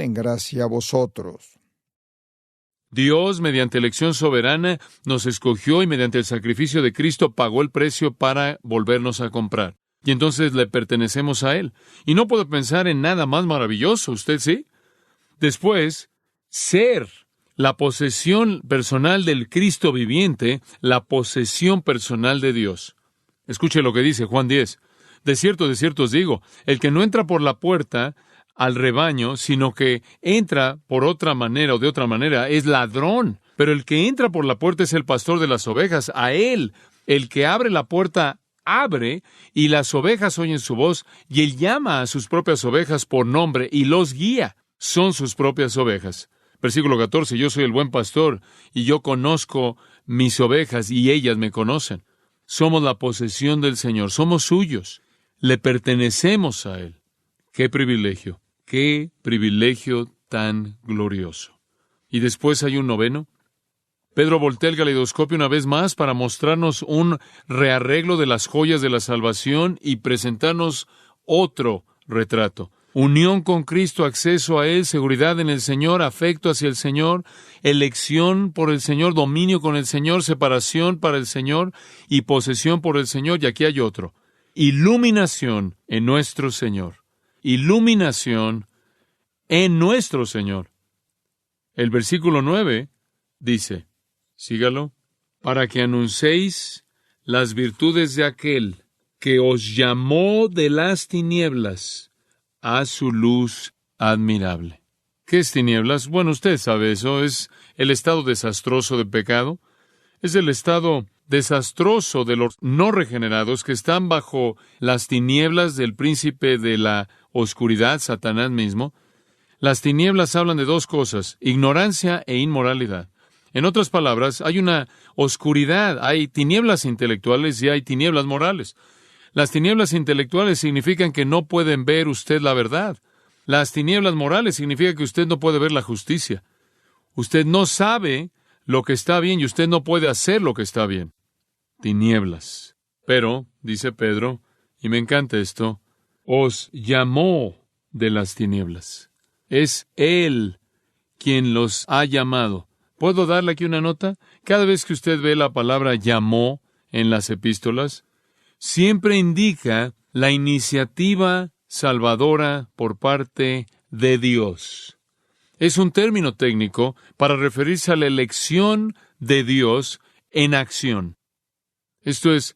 en gracia a vosotros. Dios, mediante elección soberana, nos escogió y mediante el sacrificio de Cristo pagó el precio para volvernos a comprar. Y entonces le pertenecemos a Él. Y no puedo pensar en nada más maravilloso, ¿usted sí? Después, ser la posesión personal del Cristo viviente, la posesión personal de Dios. Escuche lo que dice Juan 10. De cierto os digo, el que no entra por la puerta al rebaño, sino que entra por otra manera o de otra manera, es ladrón. Pero el que entra por la puerta es el pastor de las ovejas. A él, el que abre la puerta, abre, y las ovejas oyen su voz, y él llama a sus propias ovejas por nombre y los guía. Son sus propias ovejas. Versículo 14, yo soy el buen pastor, y yo conozco mis ovejas, y ellas me conocen. Somos la posesión del Señor, somos suyos, le pertenecemos a Él. ¡Qué privilegio! ¡Qué privilegio tan glorioso! Y después hay un noveno. Pedro voltea el caleidoscopio una vez más para mostrarnos un rearreglo de las joyas de la salvación y presentarnos otro retrato. Unión con Cristo, acceso a Él, seguridad en el Señor, afecto hacia el Señor, elección por el Señor, dominio con el Señor, separación para el Señor y posesión por el Señor. Y aquí hay otro. Iluminación en nuestro Señor. Iluminación en nuestro Señor. El versículo 9 dice, sígalo, para que anunciéis las virtudes de aquel que os llamó de las tinieblas a su luz admirable. ¿Qué es tinieblas? Bueno, usted sabe eso, es el estado desastroso de pecado, es el estado desastroso de los no regenerados que están bajo las tinieblas del príncipe de la oscuridad, Satanás mismo. Las tinieblas hablan de dos cosas, ignorancia e inmoralidad. En otras palabras, hay una oscuridad, hay tinieblas intelectuales y hay tinieblas morales. Las tinieblas intelectuales significan que no pueden ver usted la verdad. Las tinieblas morales significan que usted no puede ver la justicia. Usted no sabe lo que está bien y usted no puede hacer lo que está bien. Tinieblas. Pero, dice Pedro, y me encanta esto, os llamó de las tinieblas. Es Él quien los ha llamado. ¿Puedo darle aquí una nota? Cada vez que usted ve la palabra llamó en las epístolas, siempre indica la iniciativa salvadora por parte de Dios. Es un término técnico para referirse a la elección de Dios en acción. Esto es,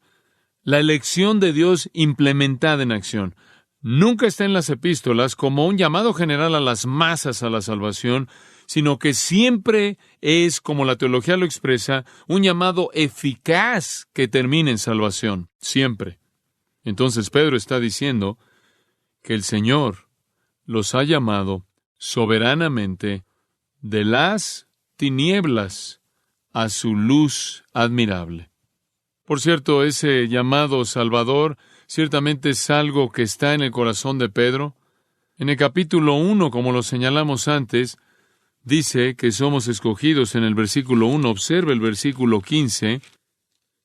la elección de Dios implementada en acción. Nunca está en las epístolas como un llamado general a las masas a la salvación, sino que siempre es, como la teología lo expresa, un llamado eficaz que termina en salvación. Siempre. Entonces Pedro está diciendo que el Señor los ha llamado soberanamente de las tinieblas a su luz admirable. Por cierto, ese llamado Salvador ciertamente es algo que está en el corazón de Pedro. En el capítulo 1, como lo señalamos antes, dice que somos escogidos en el versículo 1. Observe el versículo 15.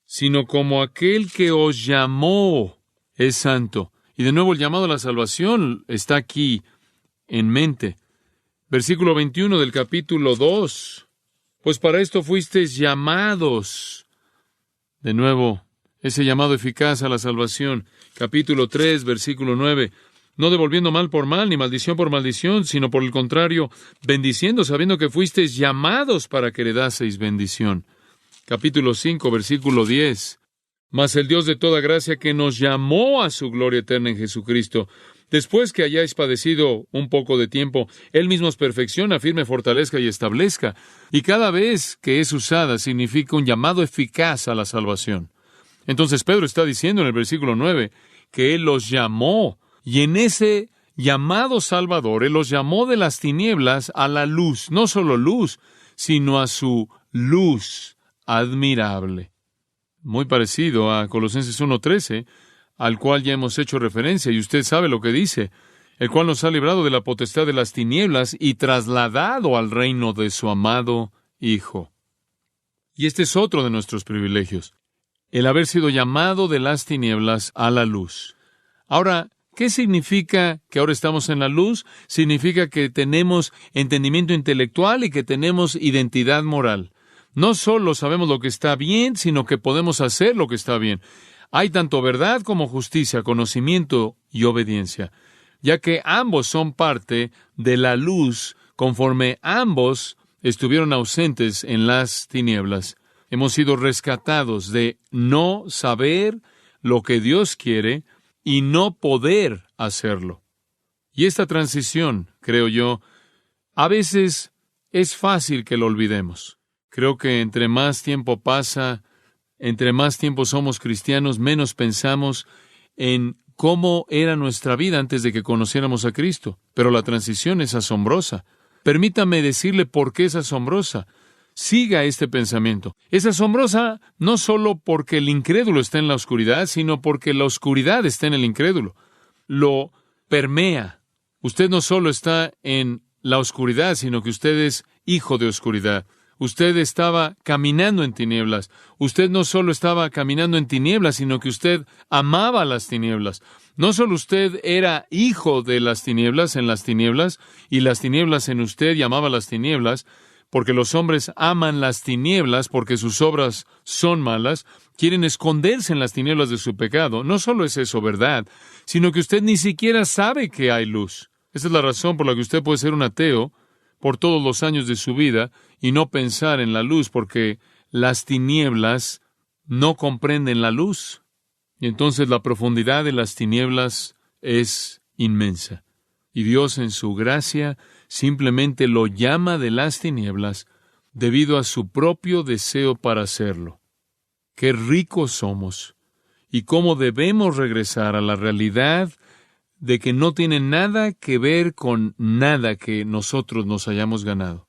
Sino como aquel que os llamó es santo. Y de nuevo el llamado a la salvación está aquí en mente. Versículo 21 del capítulo 2. Pues para esto fuisteis llamados. De nuevo, ese llamado eficaz a la salvación. Capítulo 3, versículo 9. No devolviendo mal por mal, ni maldición por maldición, sino por el contrario, bendiciendo, sabiendo que fuisteis llamados para que heredaseis bendición. Capítulo 5, versículo 10. Mas el Dios de toda gracia que nos llamó a su gloria eterna en Jesucristo, después que hayáis padecido un poco de tiempo, Él mismo os perfecciona, firme, fortalezca y establezca. Y cada vez que es usada significa un llamado eficaz a la salvación. Entonces Pedro está diciendo en el versículo 9 que Él los llamó, y en ese llamado Salvador, Él los llamó de las tinieblas a la luz, no solo luz, sino a su luz admirable. Muy parecido a Colosenses 1:13, al cual ya hemos hecho referencia, y usted sabe lo que dice, el cual nos ha librado de la potestad de las tinieblas y trasladado al reino de su amado Hijo. Y este es otro de nuestros privilegios, el haber sido llamado de las tinieblas a la luz. Ahora, ¿Qué significa que ahora estamos en la luz? Significa que tenemos entendimiento intelectual y que tenemos identidad moral. No solo sabemos lo que está bien, sino que podemos hacer lo que está bien. Hay tanto verdad como justicia, conocimiento y obediencia, ya que ambos son parte de la luz conforme ambos estuvieron ausentes en las tinieblas. Hemos sido rescatados de no saber lo que Dios quiere y no poder hacerlo. Y esta transición, creo yo, a veces es fácil que lo olvidemos. Creo que entre más tiempo pasa, entre más tiempo somos cristianos, menos pensamos en cómo era nuestra vida antes de que conociéramos a Cristo. Pero la transición es asombrosa. Permítame decirle por qué es asombrosa. Siga este pensamiento. Es asombrosa no solo porque el incrédulo está en la oscuridad, sino porque la oscuridad está en el incrédulo. Lo permea. Usted no solo está en la oscuridad, sino que usted es hijo de oscuridad. Usted estaba caminando en tinieblas. Usted no solo estaba caminando en tinieblas, sino que usted amaba las tinieblas. No solo usted era hijo de las tinieblas en las tinieblas, y las tinieblas en usted y amaba las tinieblas, porque los hombres aman las tinieblas porque sus obras son malas, quieren esconderse en las tinieblas de su pecado. No solo es eso verdad, sino que usted ni siquiera sabe que hay luz. Esa es la razón por la que usted puede ser un ateo por todos los años de su vida y no pensar en la luz, porque las tinieblas no comprenden la luz. Y entonces la profundidad de las tinieblas es inmensa. Y Dios en su gracia simplemente lo llama de las tinieblas debido a su propio deseo para hacerlo. Qué ricos somos y cómo debemos regresar a la realidad de que no tiene nada que ver con nada que nosotros nos hayamos ganado.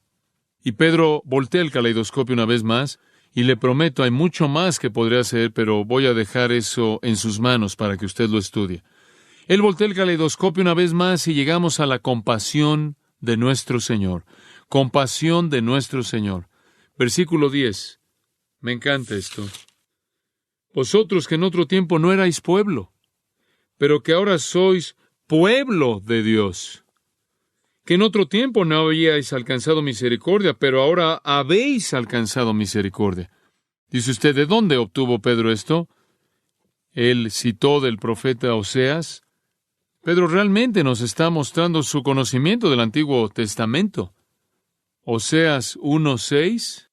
Y Pedro voltea el caleidoscopio una vez más, y le prometo, hay mucho más que podría hacer, pero voy a dejar eso en sus manos para que usted lo estudie. Él voltea el caleidoscopio una vez más y llegamos a la compasión de nuestro Señor. Compasión de nuestro Señor. Versículo 10. Me encanta esto. Vosotros que en otro tiempo no erais pueblo, pero que ahora sois pueblo de Dios, que en otro tiempo no habíais alcanzado misericordia, pero ahora habéis alcanzado misericordia. Dice usted, ¿de dónde obtuvo Pedro esto? Él citó del profeta Oseas. Pedro realmente nos está mostrando su conocimiento del Antiguo Testamento. Oseas 1:6.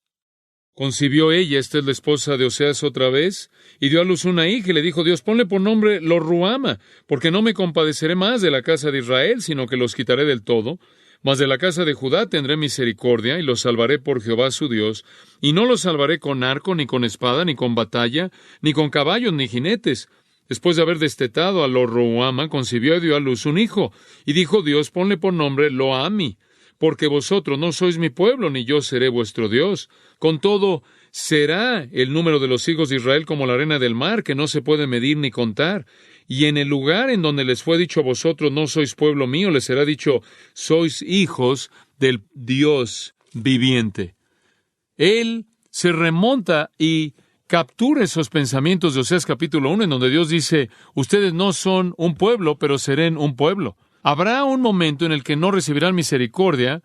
Concibió ella, esta es la esposa de Oseas otra vez, y dio a luz una hija, y le dijo Dios, ponle por nombre Lo-Ruama, porque no me compadeceré más de la casa de Israel, sino que los quitaré del todo. Mas de la casa de Judá tendré misericordia, y los salvaré por Jehová su Dios, y no los salvaré con arco, ni con espada, ni con batalla, ni con caballos, ni jinetes. Después de haber destetado a Lo-Ruama, concibió y dio a luz un hijo, y dijo Dios, ponle por nombre Lo-Ami, porque vosotros no sois mi pueblo, ni yo seré vuestro Dios. Con todo, será el número de los hijos de Israel como la arena del mar, que no se puede medir ni contar. Y en el lugar en donde les fue dicho, vosotros no sois pueblo mío, les será dicho, sois hijos del Dios viviente. Él se remonta y captura esos pensamientos de Oseas capítulo 1, en donde Dios dice, ustedes no son un pueblo, pero serán un pueblo. Habrá un momento en el que no recibirán misericordia,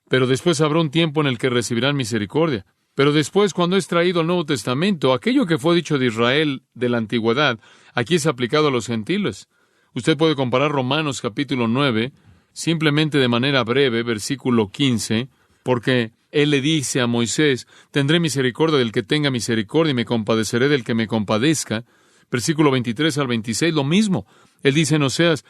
pero después habrá un tiempo en el que recibirán misericordia. Pero después, cuando es traído al Nuevo Testamento, aquello que fue dicho de Israel de la antigüedad, aquí es aplicado a los gentiles. Usted puede comparar Romanos capítulo 9, simplemente de manera breve, versículo 15, porque Él le dice a Moisés, tendré misericordia del que tenga misericordia y me compadeceré del que me compadezca. Versículo 23 al 26, lo mismo. Él dice en Oseas,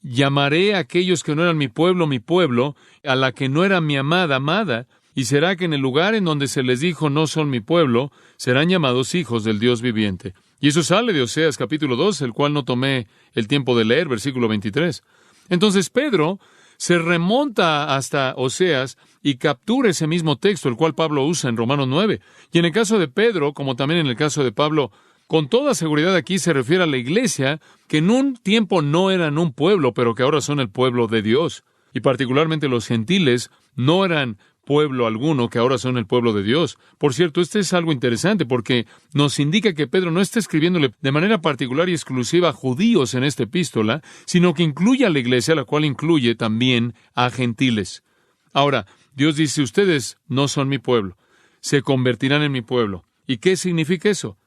llamaré a aquellos que no eran mi pueblo, a la que no era mi amada, amada, y será que en el lugar en donde se les dijo no son mi pueblo, serán llamados hijos del Dios viviente. Y eso sale de Oseas capítulo 2, el cual no tomé el tiempo de leer, versículo 23. Entonces Pedro se remonta hasta Oseas y captura ese mismo texto, el cual Pablo usa en Romanos 9. Y en el caso de Pedro, como también en el caso de Pablo, con toda seguridad aquí se refiere a la iglesia, que en un tiempo no eran un pueblo, pero que ahora son el pueblo de Dios. Y particularmente los gentiles no eran pueblo alguno, que ahora son el pueblo de Dios. Por cierto, este es algo interesante porque nos indica que Pedro no está escribiéndole de manera particular y exclusiva a judíos en esta epístola, sino que incluye a la iglesia, la cual incluye también a gentiles. Ahora, Dios dice, ustedes no son mi pueblo, se convertirán en mi pueblo. ¿Y qué significa eso?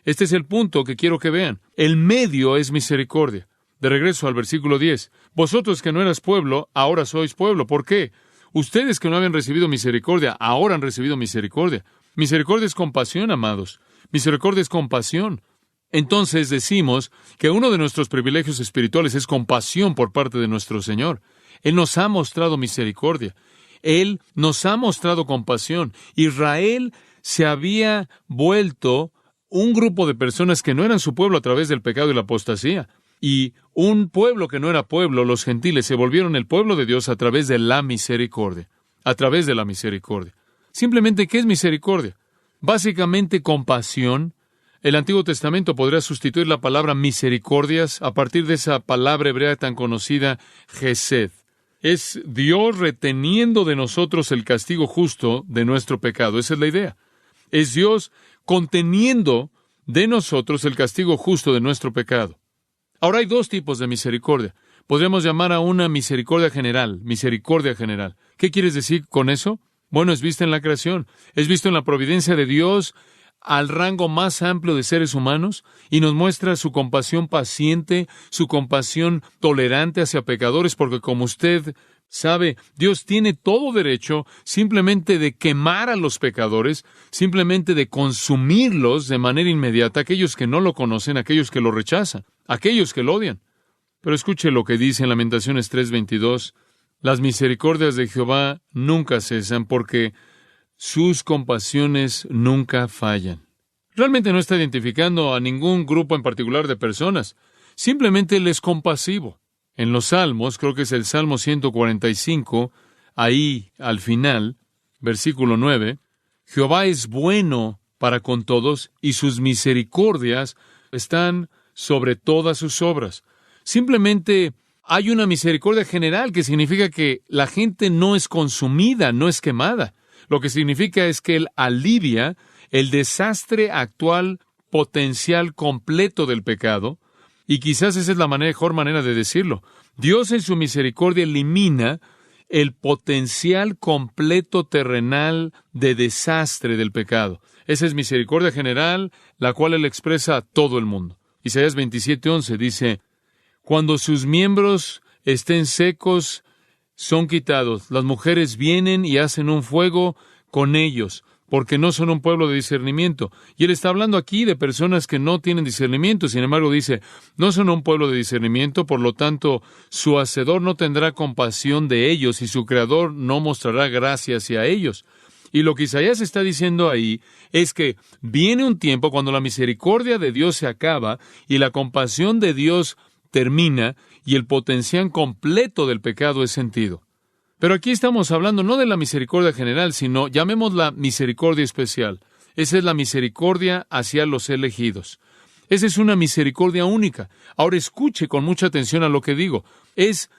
Este es el punto que quiero que vean. El medio es misericordia. De regreso al versículo 10. Vosotros que no eras pueblo, ahora sois pueblo. ¿Por qué? Ustedes que no habían recibido misericordia, ahora han recibido misericordia. Misericordia es compasión, amados. Misericordia es compasión. Entonces decimos que uno de nuestros privilegios espirituales es compasión por parte de nuestro Señor. Él nos ha mostrado misericordia. Él nos ha mostrado compasión. Israel se había vuelto un grupo de personas que no eran su pueblo a través del pecado y la apostasía. Y un pueblo que no era pueblo, los gentiles, se volvieron el pueblo de Dios a través de la misericordia. A través de la misericordia. Simplemente, ¿qué es misericordia? Básicamente, compasión. El Antiguo Testamento podría sustituir la palabra misericordias a partir de esa palabra hebrea tan conocida, Gesed. Es Dios reteniendo de nosotros el castigo justo de nuestro pecado. Esa es la idea. Es Dios conteniendo de nosotros el castigo justo de nuestro pecado. Ahora hay dos tipos de misericordia. Podríamos llamar a una misericordia general. ¿Qué quieres decir con eso? Bueno, es vista en la creación. Es visto en la providencia de Dios al rango más amplio de seres humanos y nos muestra su compasión paciente, su compasión tolerante hacia pecadores, porque como usted sabe, Dios tiene todo derecho simplemente de quemar a los pecadores, simplemente de consumirlos de manera inmediata, aquellos que no lo conocen, aquellos que lo rechazan, aquellos que lo odian. Pero escuche lo que dice en Lamentaciones 3:22, las misericordias de Jehová nunca cesan, porque sus compasiones nunca fallan. Realmente no está identificando a ningún grupo en particular de personas, simplemente Él es compasivo. En los Salmos, creo que es el Salmo 145, ahí al final, versículo 9, Jehová es bueno para con todos y sus misericordias están sobre todas sus obras. Simplemente hay una misericordia general que significa que la gente no es consumida, no es quemada. Lo que significa es que Él alivia el desastre actual potencial completo del pecado. Y quizás esa es la mejor manera de decirlo. Dios en su misericordia elimina el potencial completo terrenal de desastre del pecado. Esa es misericordia general, la cual Él expresa a todo el mundo. Isaías 27:11 dice, cuando sus miembros estén secos, son quitados. Las mujeres vienen y hacen un fuego con ellos, porque no son un pueblo de discernimiento. Y Él está hablando aquí de personas que no tienen discernimiento. Sin embargo, dice, no son un pueblo de discernimiento, por lo tanto, su Hacedor no tendrá compasión de ellos y su Creador no mostrará gracia hacia ellos. Y lo que Isaías está diciendo ahí es que viene un tiempo cuando la misericordia de Dios se acaba y la compasión de Dios termina y el potencial completo del pecado es sentido. Pero aquí estamos hablando no de la misericordia general, sino llamémosla misericordia especial. Esa es la misericordia hacia los elegidos. Esa es una misericordia única. Ahora escuche con mucha atención a lo que digo. Es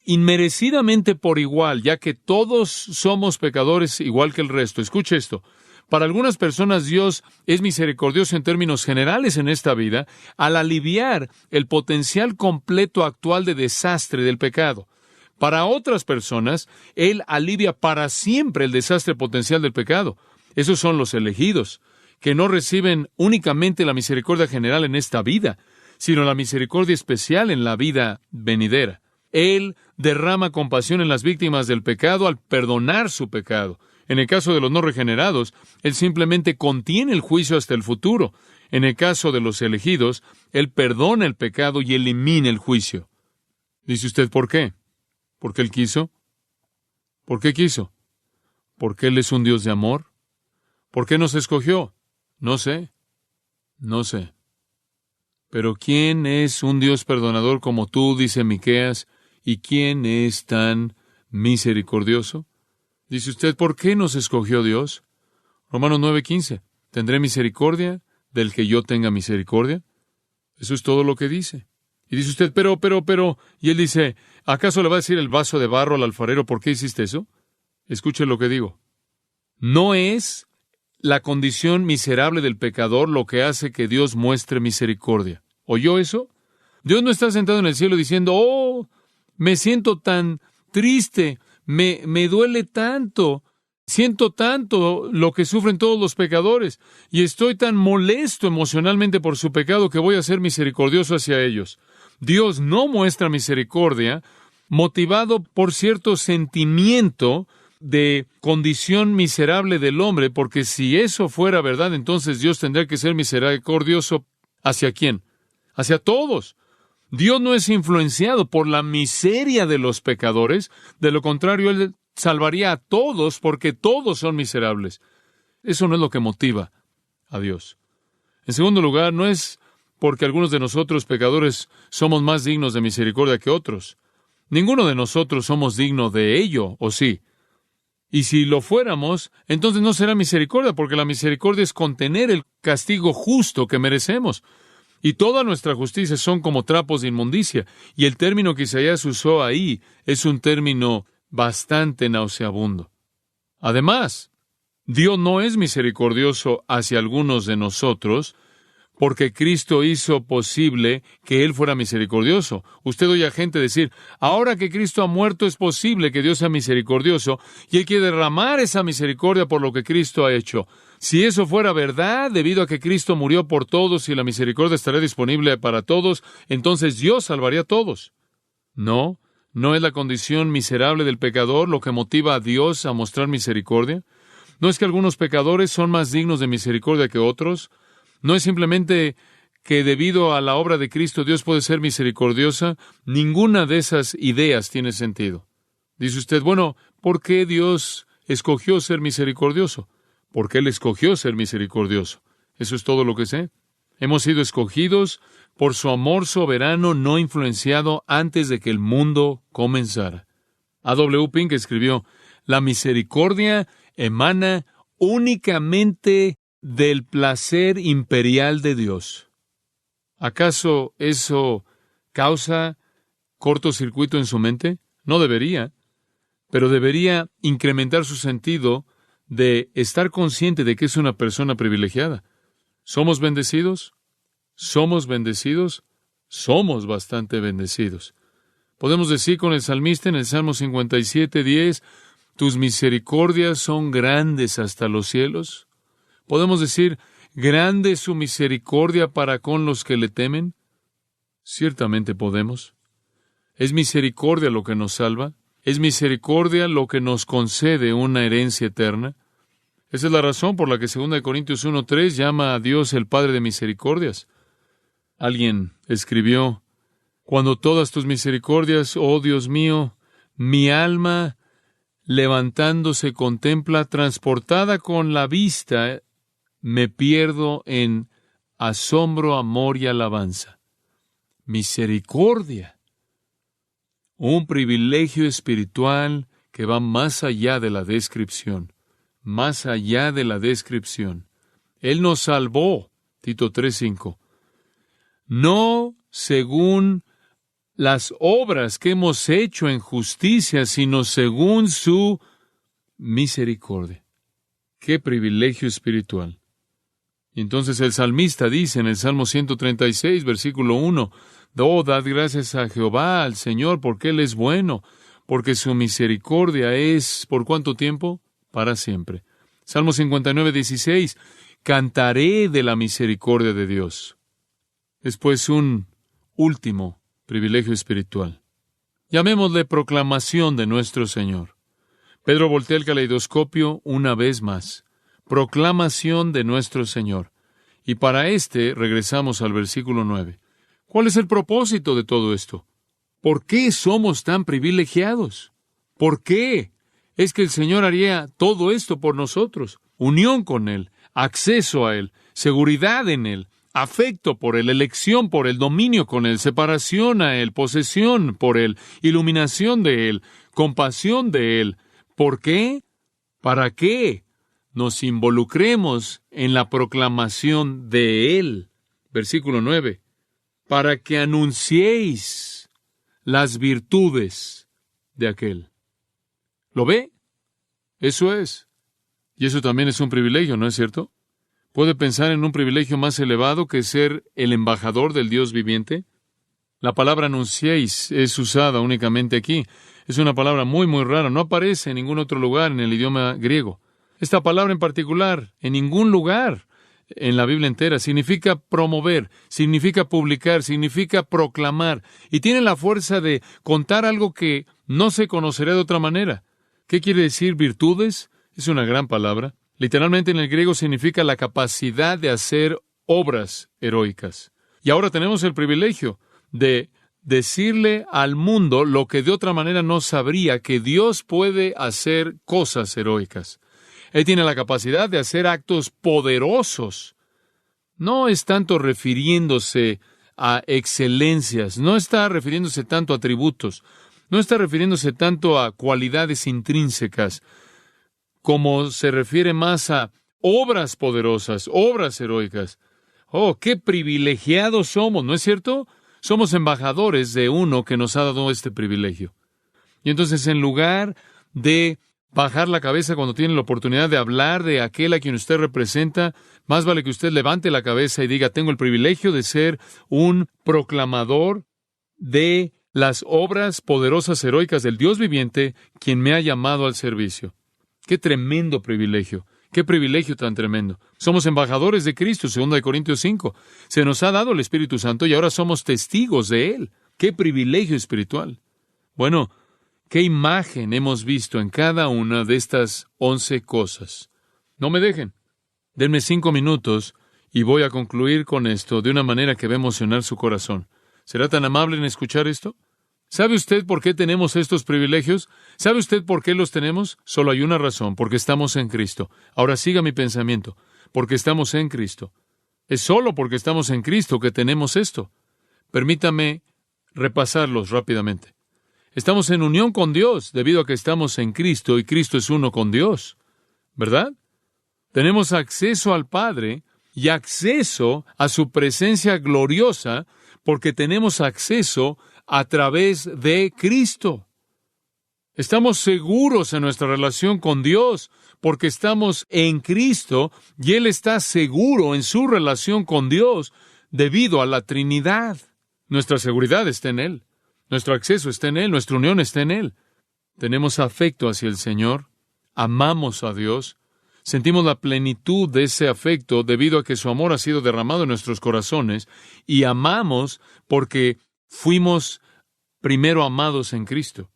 inmerecidamente por igual, ya que todos somos pecadores igual que el resto. Escuche esto. Para algunas personas Dios es misericordioso en términos generales en esta vida al aliviar el potencial completo actual de desastre del pecado. Para otras personas, Él alivia para siempre el desastre potencial del pecado. Esos son los elegidos, que no reciben únicamente la misericordia general en esta vida, sino la misericordia especial en la vida venidera. Él derrama compasión en las víctimas del pecado al perdonar su pecado. En el caso de los no regenerados, Él simplemente contiene el juicio hasta el futuro. En el caso de los elegidos, Él perdona el pecado y elimina el juicio. Dice usted, ¿por qué? ¿Porque Él quiso? ¿Por qué quiso? ¿Porque Él es un Dios de amor? ¿Por qué nos escogió? No sé. Pero ¿quién es un Dios perdonador como tú, dice Miqueas, y quién es tan misericordioso? Dice usted, ¿por qué nos escogió Dios? Romanos 9:15. ¿Tendré misericordia del que yo tenga misericordia? Eso es todo lo que dice. Y dice usted, pero, y Él dice, ¿acaso le va a decir el vaso de barro al alfarero, ¿por qué hiciste eso? Escuche lo que digo. No es la condición miserable del pecador lo que hace que Dios muestre misericordia. ¿Oyó eso? Dios no está sentado en el cielo diciendo, oh, me siento tan triste, me duele tanto, siento tanto lo que sufren todos los pecadores, y estoy tan molesto emocionalmente por su pecado que voy a ser misericordioso hacia ellos. Dios no muestra misericordia motivado por cierto sentimiento de condición miserable del hombre, porque si eso fuera verdad, entonces Dios tendría que ser misericordioso ¿hacia quién? Hacia todos. Dios no es influenciado por la miseria de los pecadores, de lo contrario, Él salvaría a todos porque todos son miserables. Eso no es lo que motiva a Dios. En segundo lugar, no es porque algunos de nosotros pecadores somos más dignos de misericordia que otros. Ninguno de nosotros somos dignos de ello, ¿o sí? Y si lo fuéramos, entonces no será misericordia, porque la misericordia es contener el castigo justo que merecemos. Y toda nuestra justicia son como trapos de inmundicia. Y el término que Isaías usó ahí es un término bastante nauseabundo. Además, Dios no es misericordioso hacia algunos de nosotros, porque Cristo hizo posible que Él fuera misericordioso. Usted oye a gente decir, ahora que Cristo ha muerto es posible que Dios sea misericordioso, y Él quiere derramar esa misericordia por lo que Cristo ha hecho. Si eso fuera verdad, debido a que Cristo murió por todos y la misericordia estará disponible para todos, entonces Dios salvaría a todos. No es la condición miserable del pecador lo que motiva a Dios a mostrar misericordia. No es que algunos pecadores son más dignos de misericordia que otros. No es simplemente que debido a la obra de Cristo Dios puede ser misericordiosa. Ninguna de esas ideas tiene sentido. Dice usted, bueno, ¿por qué Dios escogió ser misericordioso? Porque Él escogió ser misericordioso. Eso es todo lo que sé. Hemos sido escogidos por su amor soberano no influenciado antes de que el mundo comenzara. A. W. Pink escribió, la misericordia emana únicamente del placer imperial de Dios. ¿Acaso eso causa cortocircuito en su mente? No debería, pero debería incrementar su sentido de estar consciente de que es una persona privilegiada. ¿Somos bendecidos? ¿Somos bendecidos? Somos bastante bendecidos. Podemos decir con el salmista en el Salmo 57:10, tus misericordias son grandes hasta los cielos. ¿Podemos decir, grande es su misericordia para con los que le temen? Ciertamente podemos. ¿Es misericordia lo que nos salva? ¿Es misericordia lo que nos concede una herencia eterna? Esa es la razón por la que 2 Corintios 1:3 llama a Dios el Padre de misericordias. Alguien escribió, cuando todas tus misericordias, oh Dios mío, mi alma levantándose contempla, transportada con la vista, me pierdo en asombro, amor y alabanza. Misericordia. Un privilegio espiritual que va más allá de la descripción. Más allá de la descripción. Él nos salvó, Tito 3:5. No según las obras que hemos hecho en justicia, sino según su misericordia. ¡Qué privilegio espiritual! Y entonces el salmista dice en el Salmo 136, versículo 1, oh, dad gracias a Jehová, al Señor, porque Él es bueno, porque su misericordia es, ¿por cuánto tiempo? Para siempre. Salmo 59:16, cantaré de la misericordia de Dios. Después un último privilegio espiritual. Llamémosle proclamación de nuestro Señor. Pedro voltea el caleidoscopio una vez más. Proclamación de nuestro Señor. Y para regresamos al versículo 9. ¿Cuál es el propósito de todo esto? ¿Por qué somos tan privilegiados? ¿Por qué es que el Señor haría todo esto por nosotros? Unión con Él, acceso a Él, seguridad en Él, afecto por Él, elección por Él, dominio con Él, separación a Él, posesión por Él, iluminación de Él, compasión de Él. ¿Por qué? ¿Para qué? Nos involucremos en la proclamación de Él. Versículo 9. Para que anunciéis las virtudes de aquel. ¿Lo ve? Eso es. Y eso también es un privilegio, ¿no es cierto? ¿Puede pensar en un privilegio más elevado que ser el embajador del Dios viviente? La palabra anunciéis es usada únicamente aquí. Es una palabra muy, muy rara. No aparece en ningún otro lugar en el idioma griego. Esta palabra en particular, en ningún lugar en la Biblia entera, significa promover, significa publicar, significa proclamar. Y tiene la fuerza de contar algo que no se conocería de otra manera. ¿Qué quiere decir virtudes? Es una gran palabra. Literalmente en el griego significa la capacidad de hacer obras heroicas. Y ahora tenemos el privilegio de decirle al mundo lo que de otra manera no sabría, que Dios puede hacer cosas heroicas. Él tiene la capacidad de hacer actos poderosos. No es tanto refiriéndose a excelencias, no está refiriéndose tanto a atributos, no está refiriéndose tanto a cualidades intrínsecas, como se refiere más a obras poderosas, obras heroicas. ¡Oh, qué privilegiados somos! ¿No es cierto? Somos embajadores de uno que nos ha dado este privilegio. Y entonces, en lugar de bajar la cabeza cuando tiene la oportunidad de hablar de aquel a quien usted representa, más vale que usted levante la cabeza y diga, tengo el privilegio de ser un proclamador de las obras poderosas heroicas del Dios viviente, quien me ha llamado al servicio. ¡Qué tremendo privilegio! ¡Qué privilegio tan tremendo! Somos embajadores de Cristo, 2 Corintios 5. Se nos ha dado el Espíritu Santo y ahora somos testigos de Él. ¡Qué privilegio espiritual! Bueno, ¿qué imagen hemos visto en cada una de estas 11 cosas? No me dejen. Denme 5 minutos y voy a concluir con esto de una manera que va a emocionar su corazón. ¿Será tan amable en escuchar esto? ¿Sabe usted por qué tenemos estos privilegios? ¿Sabe usted por qué los tenemos? Solo hay una razón, porque estamos en Cristo. Ahora siga mi pensamiento, porque estamos en Cristo. Es solo porque estamos en Cristo que tenemos esto. Permítame repasarlos rápidamente. Estamos en unión con Dios debido a que estamos en Cristo y Cristo es uno con Dios, ¿verdad? Tenemos acceso al Padre y acceso a su presencia gloriosa porque tenemos acceso a través de Cristo. Estamos seguros en nuestra relación con Dios porque estamos en Cristo y Él está seguro en su relación con Dios debido a la Trinidad. Nuestra seguridad está en Él. Nuestro acceso está en Él, nuestra unión está en Él. Tenemos afecto hacia el Señor, amamos a Dios, sentimos la plenitud de ese afecto debido a que su amor ha sido derramado en nuestros corazones y amamos porque fuimos primero amados en Cristo.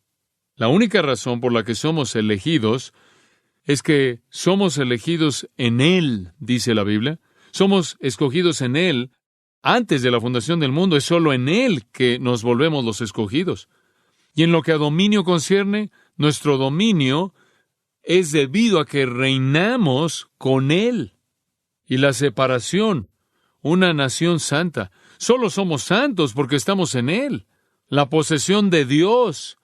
La única razón por la que somos elegidos es que somos elegidos en Él, dice la Biblia. Somos escogidos en Él antes de la fundación del mundo. Es solo en Él que nos volvemos los escogidos. Y en lo que a dominio concierne, nuestro dominio es debido a que reinamos con Él. Y la separación, una nación santa. Solo somos santos porque estamos en Él. La posesión de Dios.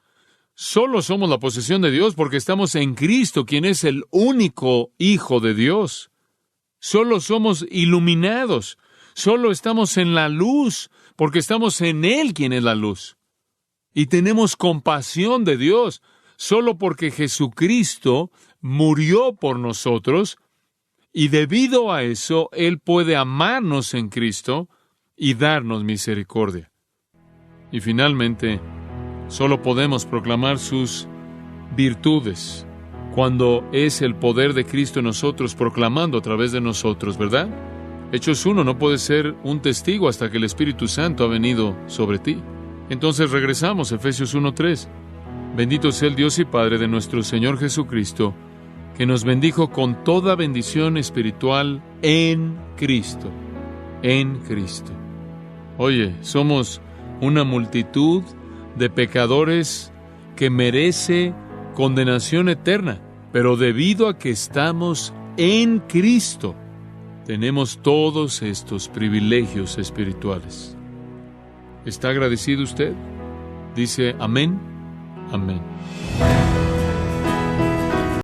Solo somos la posesión de Dios porque estamos en Cristo, quien es el único Hijo de Dios. Solo somos iluminados. Solo estamos en la luz porque estamos en Él, quien es la luz. Y tenemos compasión de Dios solo porque Jesucristo murió por nosotros y debido a eso Él puede amarnos en Cristo y darnos misericordia. Y finalmente, solo podemos proclamar sus virtudes cuando es el poder de Cristo en nosotros proclamando a través de nosotros, ¿verdad? Hechos 1 no puede ser un testigo hasta que el Espíritu Santo ha venido sobre ti. Entonces regresamos, Efesios 1:3. Bendito sea el Dios y Padre de nuestro Señor Jesucristo, que nos bendijo con toda bendición espiritual en Cristo. En Cristo. Oye, somos una multitud de pecadores que merece condenación eterna, pero debido a que estamos en Cristo, tenemos todos estos privilegios espirituales. ¿Está agradecido usted? Dice amén, amén.